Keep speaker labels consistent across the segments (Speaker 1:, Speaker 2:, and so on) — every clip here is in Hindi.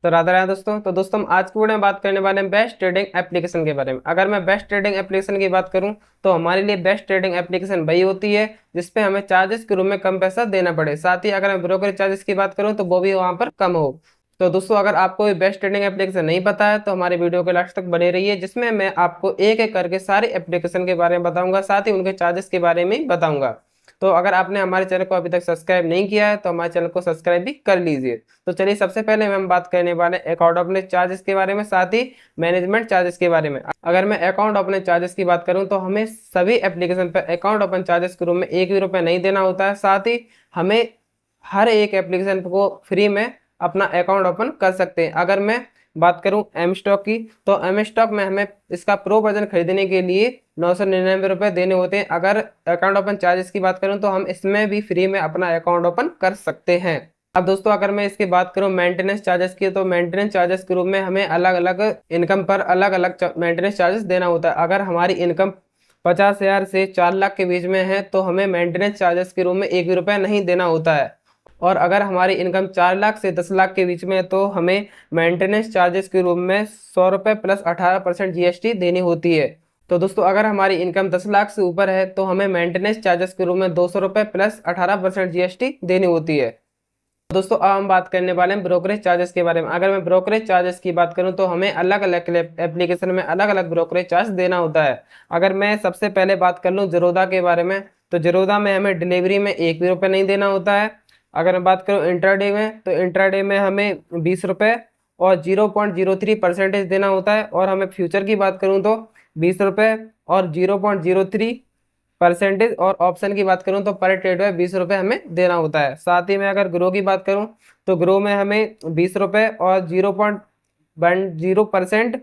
Speaker 1: तो राधा राधा दोस्तों। हम आज की वीडियो में बात करने वाले हैं बेस्ट ट्रेडिंग एप्लीकेशन के बारे में। अगर मैं बेस्ट ट्रेडिंग एप्लीकेशन की बात करूं तो हमारे लिए बेस्ट ट्रेडिंग एप्लीकेशन वही होती है जिसपे हमें चार्जेस के रूप में कम पैसा देना पड़े, साथ ही अगर मैं ब्रोकरेज चार्जेस की बात करूं तो वो भी वहां पर कम हो। तो दोस्तों, अगर आपको ये बेस्ट ट्रेडिंग एप्लीकेशन नहीं पता है तो हमारे वीडियो के लास्ट तक बने रहिए, जिसमें मैं आपको एक एक करके सारे एप्लीकेशन के बारे में बताऊंगा, साथ ही उनके चार्जेस के बारे में बताऊंगा। तो अगर आपने हमारे चैनल को अभी तक सब्सक्राइब नहीं किया है तो हमारे चैनल को सब्सक्राइब भी कर लीजिए। तो चलिए, सबसे पहले हम बात करने वाले अकाउंट ओपनिंग चार्जेस के बारे में, साथ ही मैनेजमेंट चार्जेस के बारे में। अगर मैं अकाउंट ओपनिंग चार्जेस की बात करूं तो हमें सभी एप्लीकेशन पर अकाउंट ओपन चार्जेस के रूप में एक भी रुपये नहीं देना होता है, साथ ही हमें हर एक एप्लीकेशन को फ्री में अपना अकाउंट ओपन कर सकते हैं। अगर मैं बात करूं एम स्टॉक की, तो एम स्टॉक में हमें इसका प्रो वर्जन खरीदने के लिए 999 देने होते हैं। अगर अकाउंट ओपन चार्जेस की बात करूं तो हम इसमें भी फ्री में अपना अकाउंट ओपन कर सकते हैं। अब दोस्तों, अगर मैं इसकी बात करूं मेंटेनेंस चार्जेस की, तो मेंटेनेंस चार्जेस के रूप में हमें अलग अलग इनकम पर अलग अलग मेंटेनेंस चार्जेस देना होता है। अगर हमारी इनकम 50,000 से 4 लाख के बीच में है तो हमें मेंटेनेंस चार्जेस के रूप में एक भी रुपया नहीं देना होता है। और अगर हमारी इनकम 4 लाख से 10 लाख के बीच में है तो हमें मेंटेनेंस चार्जेस के रूप में 100 रुपये प्लस 18% जीएसटी देनी होती है। तो दोस्तों, अगर हमारी इनकम 10 लाख से ऊपर है तो हमें मेंटेनेंस चार्जेस के रूप में 200 रुपये प्लस 18% जीएसटी देनी होती है। दोस्तों, अब हम बात करने वाले हैं ब्रोकरेज चार्जेस के बारे में। अगर मैं ब्रोकरेज चार्जेस की बात करूं तो हमें अलग अलग एप्लीकेशन में अलग अलग ब्रोकरेज चार्ज देना होता है। अगर मैं सबसे पहले बात कर लूं जीरोधा के बारे में, तो जीरोधा में हमें डिलीवरी में एक भी रुपये नहीं देना होता है। अगर मैं बात करूं इंट्राडे में, तो इंट्राडे में हमें 20 रुपये और 0.03% देना होता है। और हमें फ्यूचर की बात करूं तो 20 रुपये और 0.03% और ऑप्शन की बात करूं तो पर ट्रेड में 20 रुपये हमें देना होता है। साथ ही में अगर ग्रो की बात करूं तो ग्रो में हमें 20 रुपये और 0.10%।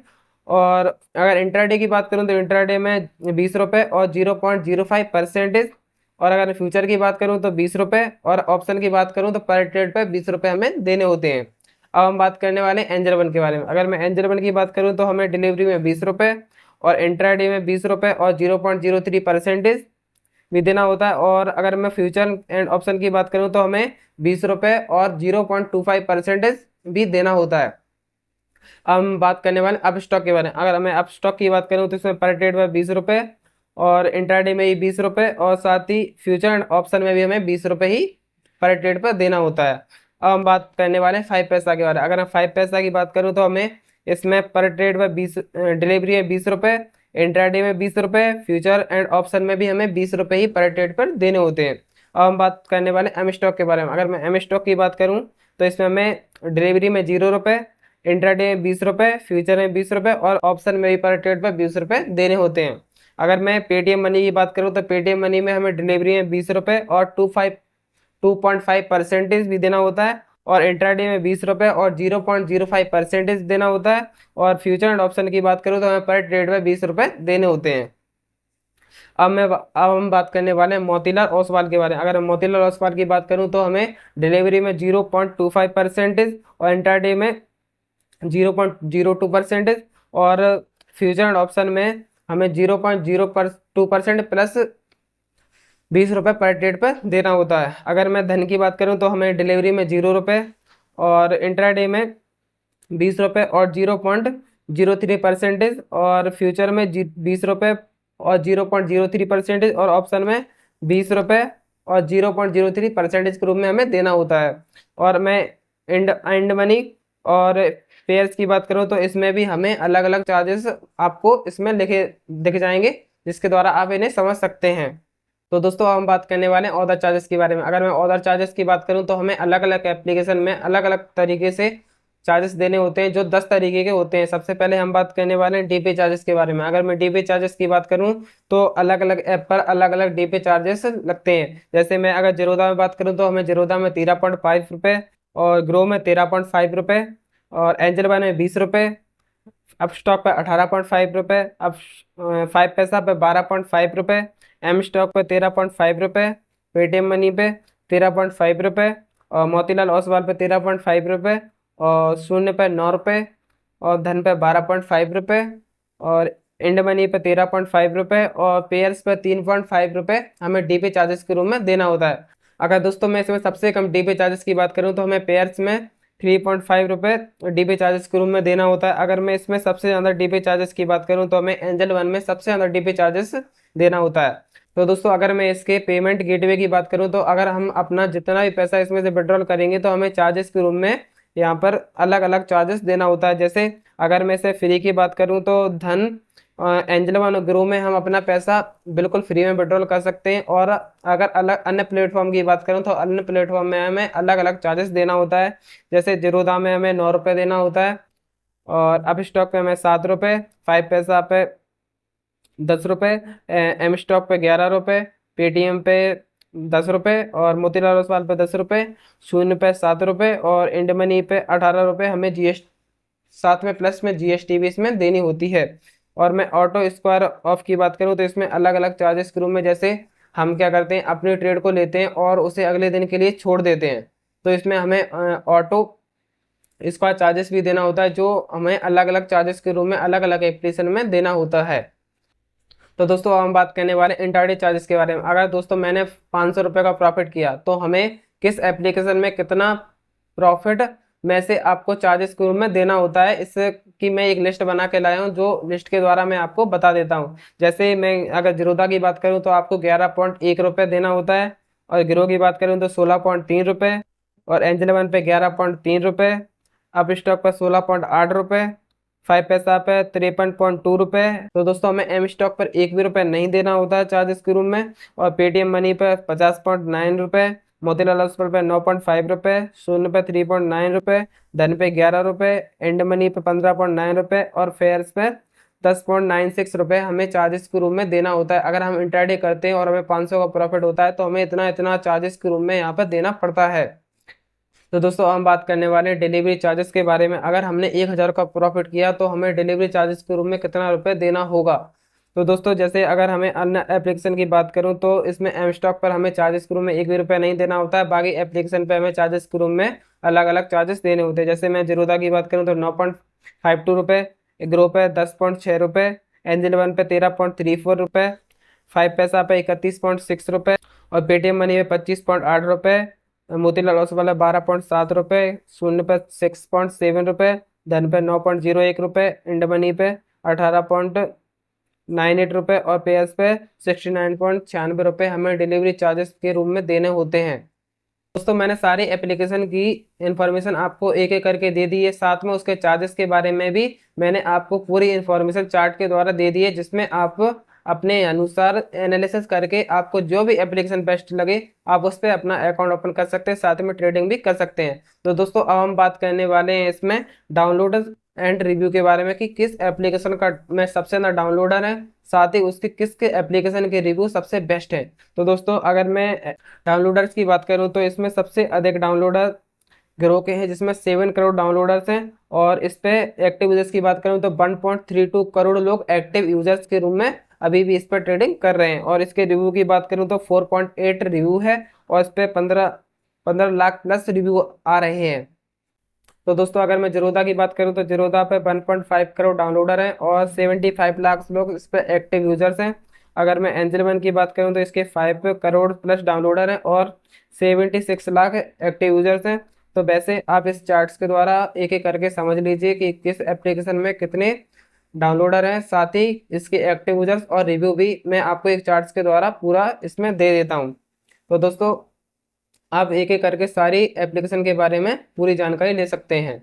Speaker 1: और अगर इंट्राडे की बात करूं तो इंट्राडे में 20 रुपये और 0.05%। और अगर फ्यूचर की बात करूं तो 20 रुपये और ऑप्शन की बात करूं तो पर ट्रेड पे 20 रुपये हमें देने होते हैं। अब हम बात करने वाले हैं एंजल वन के बारे में। अगर मैं एंजल वन की बात करूं तो हमें डिलीवरी में 20 रुपये और इंट्राडे में 20 रुपये और 0.03% भी देना होता है। और अगर मैं फ्यूचर एंड ऑप्शन की बात करूं तो हमें 20 रुपये और 0.25% भी देना होता है। अब हम बात करने वाले अप स्टॉक के बारे में। अगर मैं अप स्टॉक की बात करूं तो इसमें पर ट्रेड में 20 रुपये और इंट्राडे में ही 20 रुपये और साथ ही फ्यूचर एंड ऑप्शन में भी हमें 20 रुपये ही पर ट्रेड पर देना होता है। अब हम बात करने वाले हैं 5 पैसा के बारे में। अगर मैं 5 पैसा की बात करूं तो हमें इसमें पर ट्रेड पर 20 डिलीवरी है 20 रुपये, इंट्राडे में 20 रुपये, फ्यूचर एंड ऑप्शन में भी हमें 20 रुपये ही पर ट्रेड पर देने होते हैं। अब हम बात करने वाले एम स्टॉक के बारे में। अगर मैं एम स्टॉक की बात करूं तो इसमें हमें डिलीवरी में 0 रुपये, इंट्राडे में 20 रुपये, फ्यूचर में 20 रुपये और ऑप्शन में भी पर ट्रेड पर 20 रुपये देने होते हैं। अगर मैं पेटीएम मनी की बात करूं तो पेटीएम मनी में हमें डिलीवरी में 20 रुपये और 2.5% भी देना होता है। और इंट्राडे में 20 रुपये और 0.05% देना होता है। और फ्यूचर एंड ऑप्शन की बात करूं तो हमें पर ट्रेड में 20 रुपये देने होते हैं। अब हम बात करने वाले हैं मोतीलाल ओसवाल के बारे में। अगर मैं मोतीलाल ओसवाल की बात करूं तो हमें डिलीवरी में 0.25% और इंट्राडे में 0.02% और फ्यूचर एंड ऑप्शन में हमें 0.02% प्लस 20 रुपये पर ट्रेड पर देना होता है। अगर मैं धन की बात करूं तो हमें डिलीवरी में 0 रुपये और इंट्राडे में 20 रुपये और 0.03% और फ्यूचर में 20 रुपये और 0.03% और ऑप्शन में 20 रुपये और 0.03% के रूप में हमें देना होता है। और मैं एंड मनी और पेयर्स की बात करूं तो इसमें भी हमें अलग अलग चार्जेस आपको इसमें लिखे दिख जाएंगे, जिसके द्वारा आप इन्हें समझ सकते हैं। तो दोस्तों, हम बात करने वाले हैं ऑर्डर चार्जेस के बारे में। अगर मैं ऑर्डर चार्जेस की बात करूं तो हमें अलग अलग एप्लीकेशन में अलग अलग तरीके से चार्जेस देने होते हैं, जो 10 तरीके के होते हैं। सबसे पहले हम बात करने वाले हैं डीपी चार्जेस के बारे में। अगर मैं डीपी चार्जेस की बात करूं तो अलग अलग ऐप पर अलग अलग डीपी चार्जेस लगते हैं। जैसे मैं अगर जीरोधा में बात करूं तो हमें जीरोधा में 13.5 रुपये और ग्रो में 13.5 रुपये और एंजल वन में 20 रुपये, अब स्टॉक पे 18.5 रुपये, अब 5 पैसा पे 12.5 रुपये, एम स्टॉक पे 13.5 रुपये, पेटीएम मनी पे 13.5 रुपये और मोतीलाल ओसवाल पे 13.5 रुपये और शून्य पे 9 रुपये और धन पे 12.5 रुपये और इंड मनी पे 13.5 रुपये और पेयर्स पे 3.5 रुपये हमें डीपी चार्जेस के रूप में देना होता है। अगर दोस्तों मैं इसमें सबसे कम डीपी चार्जेस की बात करूं तो हमें पेयर्स में 3.5 रुपये डीपी चार्जेस के रूप में देना होता है। अगर मैं इसमें सबसे ज़्यादा डीपी चार्जेस की बात करूं तो हमें एंजल वन में सबसे ज़्यादा डीपी चार्जेस देना होता है। तो दोस्तों अगर मैं इसके पेमेंट गेटवे की बात करूं तो अगर हम अपना जितना भी पैसा इसमें से विड्रॉल करेंगे तो हमें चार्जेस के रूप में यहाँ पर अलग अलग चार्जेस देना होता है। जैसे अगर मैं इसे फ्री की बात करूँ तो धन एंजल वन ग्रो में हम अपना पैसा बिल्कुल फ्री में विड्रॉल कर सकते हैं। और अगर अलग अन्य प्लेटफॉर्म की बात करूं तो अन्य प्लेटफॉर्म में हमें अलग अलग चार्जेस देना होता है। जैसे जीरोधा में हमें 9 रुपये देना होता है, और अब स्टॉक पे हमें 7 रुपये, 5 पैसा पे 10 रुपये, एम स्टॉक पे 11 रुपये, पेटीएम पे 10 रुपये, और मोतीलाल ओसवाल पे 10 रुपये, शून्य पे 7 रुपये, और इंड मनी पे 18 रुपये हमें जीएसटी साथ में प्लस में जीएसटी भी इसमें देनी होती है। और मैं ऑटो स्क्वायर ऑफ की बात करूं तो इसमें अलग अलग चार्जेस के रूप में, जैसे हम क्या करते हैं अपनी ट्रेड को लेते हैं और उसे अगले दिन के लिए छोड़ देते हैं, तो इसमें हमें ऑटो स्क्वायर चार्जेस भी देना होता है, जो हमें अलग अलग चार्जेस के रूप में अलग अलग एप्लीकेशन में देना होता है। तो दोस्तों अब हम बात करने वाले इंट्राडे चार्जेस के बारे में। अगर दोस्तों मैंने 500 रुपये का प्रॉफिट किया तो हमें किस एप्लीकेशन में कितना प्रॉफिट में से आपको चार्जेस के रूप में देना होता है, इसकी मैं एक लिस्ट बना के लाया हूँ, जो लिस्ट के द्वारा मैं आपको बता देता हूँ। जैसे मैं अगर जीरोधा की बात करूँ तो आपको 11.1 रुपये देना होता है, और गिरो की बात करूँ तो 16.3 रुपये, और एंजल वन पे 11.3 रुपये, अब स्टॉक पर 16.8 रुपये, 5 पैसा पे 53.2 रुपये। तो दोस्तों हमें एम स्टॉक पर एक भी रुपये नहीं देना होता है चार्जेस के रूप में, और पेटीएम मनी पे 50.9 रुपये, मोतीलाल ओसवाल पे 9.5 रुपये, शून्य पे 3.9 रुपये, धन पे 11 रुपये, एंड मनी पे 15.9 रुपये, और फेयर्स पे 10.96 रुपये हमें चार्जेस के रूप में देना होता है। अगर हम इंट्राडे करते हैं और हमें 500 का प्रॉफिट होता है तो हमें इतना इतना चार्जेस के रूप में यहाँ पर देना पड़ता है। तो दोस्तों हम बात करने वाले हैं डिलीवरी चार्जेस के बारे में। अगर हमने 1000 का प्रॉफिट किया तो हमें डिलीवरी चार्जेस के रूप में कितना रुपये देना होगा। तो दोस्तों जैसे अगर हमें अन्य एप्लीकेशन की बात करूं तो इसमें एम स्टॉक पर हमें चार्जेस के रूप में एक भी रुपये नहीं देना होता है। बाकी एप्लीकेशन पे हमें चार्जेस के रूप में अलग अलग चार्जेस देने होते हैं। जैसे मैं जीरोधा की बात करूँ तो 9.52 रुपये, ग्रो पे 10.6 रुपये, एंजल वन पे 13.34 रुपये, 5 पैसा पे 31.6 रुपये, और पेटीएम मनी पे 25.8 रुपये, मोतीलाल ओसवाल 12.7 रुपये, शून्य पे 6.7 रुपये, धन पे 9.01 रुपये, इंड मनी पे 18.98 रुपये, और पेयर्स पे 69.96 रुपये हमें डिलीवरी चार्जेस के रूप में देने होते हैं। दोस्तों मैंने सारी एप्लीकेशन की इंफॉर्मेशन आपको एक एक करके दे दी है, साथ में उसके चार्जेस के बारे में भी मैंने आपको पूरी इंफॉर्मेशन चार्ट के द्वारा दे दी है, जिसमें आप अपने अनुसार एनालिसिस करके आपको जो भी एप्लीकेशन बेस्ट लगे आप उस पर अपना अकाउंट ओपन कर सकते हैं, साथ में ट्रेडिंग भी कर सकते हैं। तो दोस्तों अब हम बात करने वाले हैं इसमें डाउनलोड एंड रिव्यू के बारे में कि किस एप्लीकेशन का में सबसे ज़्यादा डाउनलोडर है, साथ ही उसके किसके एप्लीकेशन के रिव्यू सबसे बेस्ट है। तो दोस्तों अगर मैं डाउनलोडर्स की बात करूं तो इसमें सबसे अधिक डाउनलोडर ग्रो के हैं, जिसमें 7 करोड़ डाउनलोडर्स हैं। और इस पे एक्टिव यूजर्स की बात करूं तो 1.32 करोड़ लोग एक्टिव यूजर्स के रूप में अभी भी इस पर ट्रेडिंग कर रहे हैं। और इसके रिव्यू की बात करूं तो 4.8 रिव्यू है, और इस पे 15 लाख प्लस रिव्यू आ रहे हैं। तो दोस्तों अगर मैं जीरोधा की बात करूं तो जीरोधा पे 1.5 करोड़ डाउनलोडर हैं और 75 लाख लोग इस पे एक्टिव यूजर्स हैं। अगर मैं एंजल वन की बात करूं तो इसके 5 करोड़ प्लस डाउनलोडर हैं और 76 लाख एक्टिव यूजर्स हैं। तो वैसे आप इस चार्ट्स के द्वारा एक एक करके समझ लीजिए कि किस एप्लीकेशन में कितने डाउनलोडर हैं, साथ ही इसके एक्टिव यूजर्स और रिव्यू भी मैं आपको एक चार्ट्स के द्वारा पूरा इसमें दे देता हूँ। तो दोस्तों आप एक एक करके सारी एप्लीकेशन के बारे में पूरी जानकारी ले सकते हैं।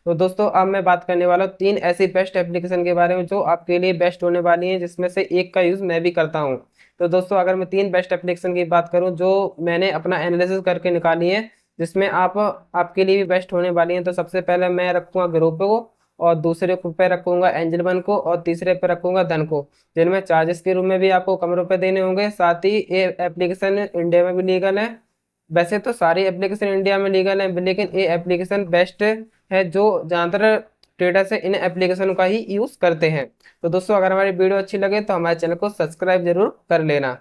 Speaker 1: तो दोस्तों अब मैं बात करने वाला हूँ 3 ऐसी बेस्ट एप्लीकेशन के बारे में जो आपके लिए बेस्ट होने वाली हैं, जिसमें से एक का यूज़ मैं भी करता हूँ। तो दोस्तों अगर मैं 3 बेस्ट एप्लीकेशन की बात करूँ जो मैंने अपना एनालिसिस करके निकाली है, जिसमें आपके लिए भी बेस्ट होने वाली हैं, तो सबसे पहले मैं रखूँगा ग्रुप को, और दूसरे पे रखूँगा एंजल वन को, और तीसरे पे रखूँगा धन को, जिनमें चार्जेस के रूप में भी आपको कम रुपये देने होंगे। साथ ही ये एप्लीकेशन इंडिया में भी लीगल है। वैसे तो सारी एप्लीकेशन इंडिया में लीगल है, लेकिन ये एप्लीकेशन बेस्ट है जो ज़्यादातर ट्रेडर्स है इन एप्लीकेशन का ही यूज़ करते हैं। तो दोस्तों अगर हमारी वीडियो अच्छी लगे तो हमारे चैनल को सब्सक्राइब जरूर कर लेना।